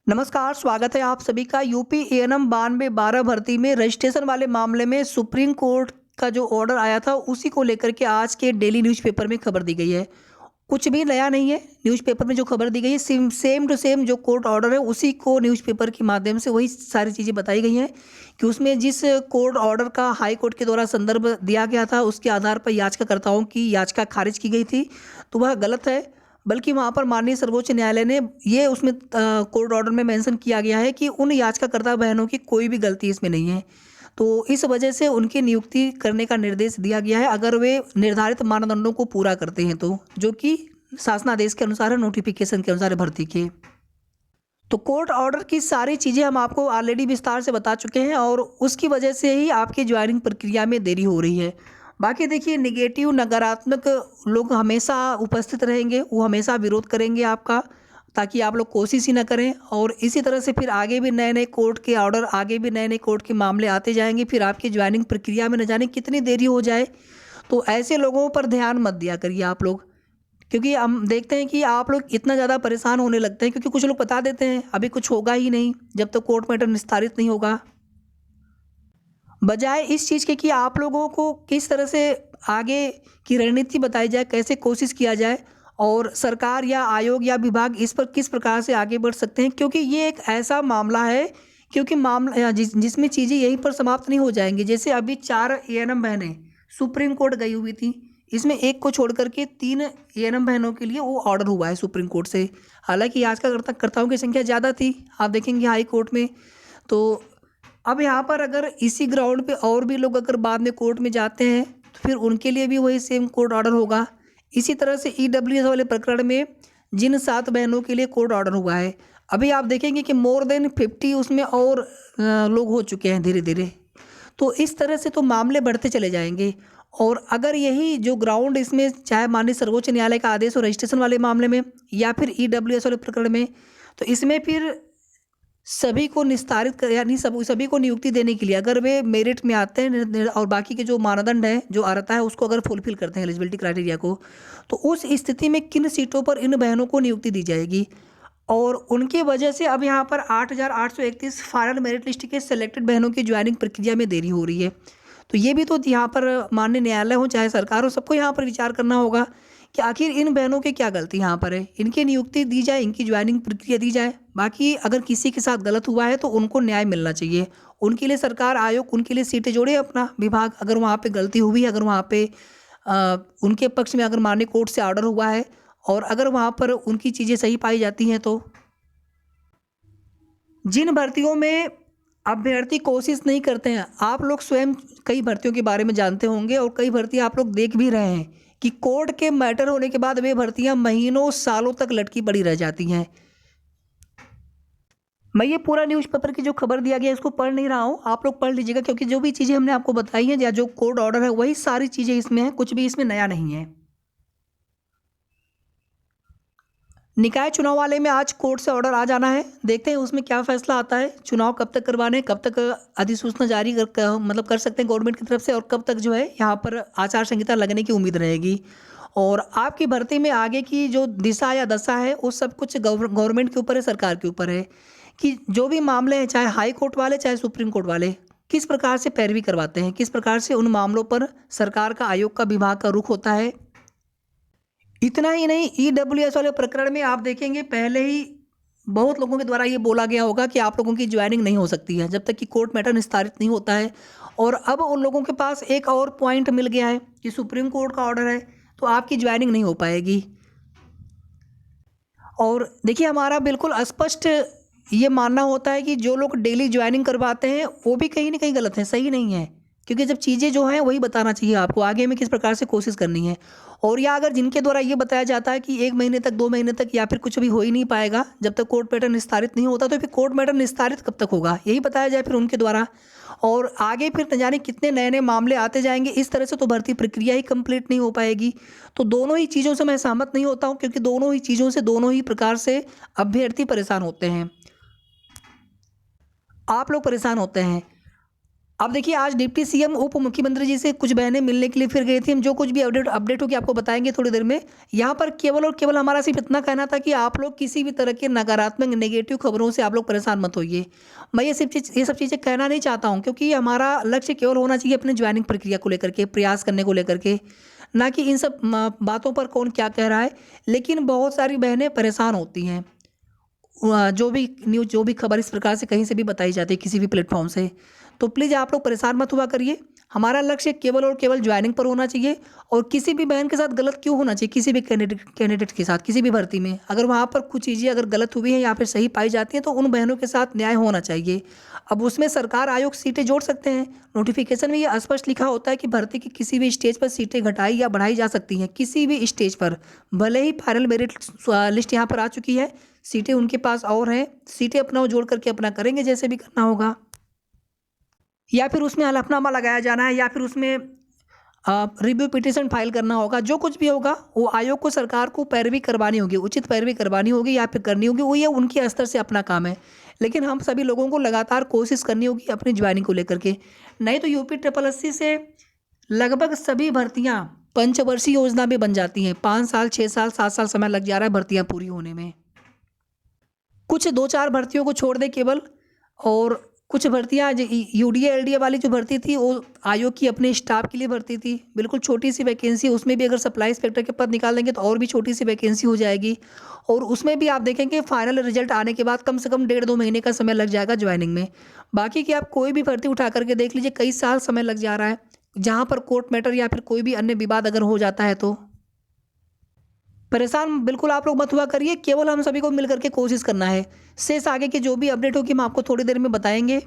नमस्कार, स्वागत है आप सभी का। यूपी एएनएम 92-12 भर्ती में रजिस्ट्रेशन वाले मामले में सुप्रीम कोर्ट का जो ऑर्डर आया था, उसी को लेकर के आज के डेली न्यूज़पेपर में खबर दी गई है। कुछ भी नया नहीं है, न्यूज़पेपर में जो खबर दी गई है सेम टू सेम जो कोर्ट ऑर्डर है, उसी को न्यूज़पेपर के माध्यम से वही सारी चीज़ें बताई गई हैं कि उसमें जिस कोर्ट ऑर्डर का हाई कोर्ट के द्वारा संदर्भ दिया गया था, उसके आधार पर याचिकाकर्ताओं की याचिका खारिज की गई थी, तो वह गलत है। बल्कि वहाँ पर माननीय सर्वोच्च न्यायालय ने ये उसमें कोर्ट ऑर्डर में मेंशन किया गया है कि उन याचिकाकर्ता बहनों की कोई भी गलती इसमें नहीं है। तो इस वजह से उनकी नियुक्ति करने का निर्देश दिया गया है, अगर वे निर्धारित मानदंडों को पूरा करते हैं तो, जो कि शासनादेश के अनुसार है, नोटिफिकेशन के अनुसार है भर्ती के। तो कोर्ट ऑर्डर की सारी चीज़ें हम आपको ऑलरेडी विस्तार से बता चुके हैं और उसकी वजह से ही आपकी ज्वाइनिंग प्रक्रिया में देरी हो रही है। बाकी देखिए, नेगेटिव नकारात्मक लोग हमेशा उपस्थित रहेंगे, वो हमेशा विरोध करेंगे आपका, ताकि आप लोग कोशिश ही ना करें। और इसी तरह से फिर आगे भी नए नए कोर्ट के ऑर्डर, आगे भी नए नए कोर्ट के मामले आते जाएंगे, फिर आपकी ज्वाइनिंग प्रक्रिया में न जाने कितनी देरी हो जाए। तो ऐसे लोगों पर ध्यान मत दिया करिए आप लोग, क्योंकि हम देखते हैं कि आप लोग इतना ज़्यादा परेशान होने लगते हैं, क्योंकि कुछ लोग बता देते हैं अभी कुछ होगा ही नहीं जब तक कोर्ट मैटर निस्तारित नहीं होगा। बजाय इस चीज़ के कि आप लोगों को किस तरह से आगे की रणनीति बताई जाए, कैसे कोशिश किया जाए और सरकार या आयोग या विभाग इस पर किस प्रकार से आगे बढ़ सकते हैं, क्योंकि ये एक ऐसा मामला है, क्योंकि मामला जिसमें चीज़ें यहीं पर समाप्त नहीं हो जाएंगी। जैसे अभी 4 एएनएम बहनें सुप्रीम कोर्ट गई हुई थी, इसमें एक को छोड़ करके 3 एएनएम बहनों के लिए वो ऑर्डर हुआ है सुप्रीम कोर्ट से। हालांकि याचिकाकर्ताओं की संख्या ज़्यादा थी, आप देखेंगे हाई कोर्ट में। तो अब यहाँ पर अगर इसी ग्राउंड पे और भी लोग अगर बाद में कोर्ट में जाते हैं, तो फिर उनके लिए भी वही सेम कोर्ट ऑर्डर होगा। इसी तरह से ईडब्ल्यूएस वाले प्रकरण में जिन 7 बहनों के लिए कोर्ट ऑर्डर हुआ है, अभी आप देखेंगे कि मोर देन 50 उसमें और लोग हो चुके हैं धीरे धीरे। तो इस तरह से तो मामले बढ़ते चले जाएंगे। और अगर यही जो ग्राउंड इसमें, चाहे माननीय सर्वोच्च न्यायालय का आदेश हो रजिस्ट्रेशन वाले मामले में या फिर ईडब्ल्यूएस वाले प्रकरण में, तो इसमें फिर सभी को निस्तारित कर, यानी सभी को नियुक्ति देने के लिए अगर वे मेरिट में आते हैं और बाकी के जो मानदंड है, जो अर्हता है, उसको अगर फुलफिल करते हैं एलिजिबिलिटी क्राइटेरिया को, तो उस स्थिति में किन सीटों पर इन बहनों को नियुक्ति दी जाएगी। और उनकी वजह से अब यहाँ पर 8,831 फाइनल मेरिट लिस्ट के सेलेक्टेड बहनों की ज्वाइनिंग प्रक्रिया में देरी हो रही है। तो ये भी तो यहाँ पर माननीय न्यायालय हो चाहे सरकार हो, सबको यहाँ पर विचार करना होगा कि आखिर इन बहनों की क्या गलती यहाँ पर है, इनकी नियुक्ति दी जाए, इनकी ज्वाइनिंग प्रक्रिया दी जाए। बाकी अगर किसी के साथ गलत हुआ है तो उनको न्याय मिलना चाहिए, उनके लिए सरकार, आयोग उनके लिए सीटें जोड़े अपना विभाग। अगर वहाँ पे गलती हुई है, अगर वहाँ पे उनके पक्ष में अगर माननीय कोर्ट से ऑर्डर हुआ है और अगर वहाँ पर उनकी चीज़ें सही पाई जाती हैं, तो जिन भर्तियों में अभ्यर्थी कोशिश नहीं करते हैं, आप लोग स्वयं कई भर्तियों के बारे में जानते होंगे और कई भर्तियां आप लोग देख भी रहे हैं कि कोर्ट के मैटर होने के बाद वे भर्तियां महीनों सालों तक लटकी पड़ी रह जाती हैं। मैं ये पूरा न्यूज़पेपर की जो खबर दिया गया है इसको पढ़ नहीं रहा हूँ, आप लोग पढ़ लीजिएगा, क्योंकि जो भी चीज़ें हमने आपको बताई हैं या जो कोर्ट ऑर्डर है वही सारी चीज़ें इसमें हैं, कुछ भी इसमें नया नहीं है। निकाय चुनाव वाले में आज कोर्ट से ऑर्डर आ जाना है, देखते हैं उसमें क्या फैसला आता है। चुनाव कब तक करवाने, कब तक अधिसूचना जारी मतलब कर सकते हैं गवर्नमेंट की तरफ से, और कब तक जो है यहाँ पर आचार संहिता लगने की उम्मीद रहेगी। और आपकी भर्ती में आगे की जो दिशा या दशा है वो सब कुछ गवर्नमेंट के ऊपर है, सरकार के ऊपर है कि जो भी मामले हैं, चाहे हाई कोर्ट वाले चाहे सुप्रीम कोर्ट वाले, किस प्रकार से पैरवी करवाते हैं, किस प्रकार से उन मामलों पर सरकार का, आयोग का, विभाग का रुख होता है। इतना ही नहीं, ईडब्ल्यूएस वाले प्रकरण में आप देखेंगे पहले ही बहुत लोगों के द्वारा ये बोला गया होगा कि आप लोगों की ज्वाइनिंग नहीं हो सकती है जब तक कि कोर्ट मैटर निस्तारित नहीं होता है। और अब उन लोगों के पास एक और पॉइंट मिल गया है कि सुप्रीम कोर्ट का ऑर्डर है तो आपकी ज्वाइनिंग नहीं हो पाएगी। और देखिए, हमारा बिल्कुल स्पष्ट ये मानना होता है कि जो लोग डेली ज्वाइनिंग करवाते हैं वो भी कहीं ना कहीं गलत है, सही नहीं है, क्योंकि जब चीज़ें जो हैं वही बताना चाहिए आपको आगे में किस प्रकार से कोशिश करनी है। और या अगर जिनके द्वारा ये बताया जाता है कि 1 महीने तक, 2 महीने तक या फिर कुछ भी हो ही नहीं पाएगा जब तक कोर्ट मैटर निस्तारित नहीं होता, तो फिर कोर्ट मैटर निस्तारित कब तक होगा, यही बताया जाए फिर उनके द्वारा। और आगे फिर न जाने कितने नए नए मामले आते जाएंगे, इस तरह से तो भर्ती प्रक्रिया ही कंप्लीट नहीं हो पाएगी। तो दोनों ही चीज़ों से मैं सहमत नहीं होता हूँ, क्योंकि दोनों ही चीज़ों से, दोनों ही प्रकार से अभ्यर्थी परेशान होते हैं, आप लोग परेशान होते हैं। अब देखिए, आज डिप्टी सीएम उप मुख्यमंत्री जी से कुछ बहनें मिलने के लिए फिर गई थी। हम जो कुछ भी अपडेट होगी आपको बताएँगे थोड़ी देर में। यहाँ पर केवल और केवल हमारा सिर्फ़ इतना कहना था कि आप लोग किसी भी तरह के नकारात्मक नेगेटिव खबरों से आप लोग परेशान मत होइए। मैं ये सब चीज़ें कहना नहीं चाहता हूँ, क्योंकि हमारा लक्ष्य केवल होना चाहिए अपनी जॉइनिंग प्रक्रिया को लेकर के, प्रयास करने को लेकर के, ना कि इन सब बातों पर कौन क्या कह रहा है। लेकिन बहुत सारी बहनें परेशान होती हैं। जो भी न्यूज़, जो भी खबर इस प्रकार से कहीं से भी बताई जाती है किसी भी प्लेटफॉर्म से, तो प्लीज़ आप लोग परेशान मत हुआ करिए। हमारा लक्ष्य केवल और केवल ज्वाइनिंग पर होना चाहिए, और किसी भी बहन के साथ गलत क्यों होना चाहिए, किसी भी कैंडिडेट के साथ, किसी भी भर्ती में अगर वहाँ पर कुछ चीज़ें अगर गलत हुई हैं या फिर सही पाई जाती हैं, तो उन बहनों के साथ न्याय होना चाहिए। अब उसमें सरकार आयोग सीटें जोड़ सकते हैं। नोटिफिकेशन में ये स्पष्ट लिखा होता है कि भर्ती की किसी भी स्टेज पर सीटें घटाई या बढ़ाई जा सकती हैं, किसी भी स्टेज पर। भले ही फाइनल मेरिट लिस्ट यहाँ पर आ चुकी है, सीटें उनके पास और हैं, सीटें अपना वो जोड़ करके अपना करेंगे जैसे भी करना होगा, या फिर उसमें हलफनामा लगाया जाना है, या फिर उसमें रिव्यू पिटीशन फाइल करना होगा। जो कुछ भी होगा वो आयोग को, सरकार को पैरवी करवानी होगी, उचित पैरवी करवानी होगी या फिर करनी होगी। वो ये उनके स्तर से अपना काम है, लेकिन हम सभी लोगों को लगातार कोशिश करनी होगी अपनी ज्वाइनिंग को लेकर के। नहीं तो यूपी ट्रिपल एससी से लगभग सभी भर्तियाँ पंचवर्षीय योजना में बन जाती हैं। 5 साल, 6 साल, 7 साल समय लग जा रहा है भर्तियाँ पूरी होने में। कुछ 2-4 भर्तियों को छोड़ दें केवल, और कुछ भर्तियाँ यूडीए एलडीए वाली जो भर्ती थी वो आयोग की अपने स्टाफ के लिए भर्ती थी। बिल्कुल छोटी सी वैकेंसी, उसमें भी अगर सप्लाई इंस्पेक्टर के पद निकाल देंगे तो और भी छोटी सी वैकेंसी हो जाएगी। और उसमें भी आप देखेंगे फाइनल रिजल्ट आने के बाद कम से कम 1.5-2 महीने का समय लग जाएगा ज्वाइनिंग में। बाकी की आप कोई भी भर्ती उठा करके देख लीजिए, कई साल समय लग जा रहा है, जहाँ पर कोर्ट मैटर या फिर कोई भी अन्य विवाद अगर हो जाता है तो। परेशान बिल्कुल आप लोग मत हुआ करिए, केवल हम सभी को मिल करके कोशिश करना है। शेष आगे की जो भी अपडेट होगी हम आपको थोड़ी देर में बताएँगे।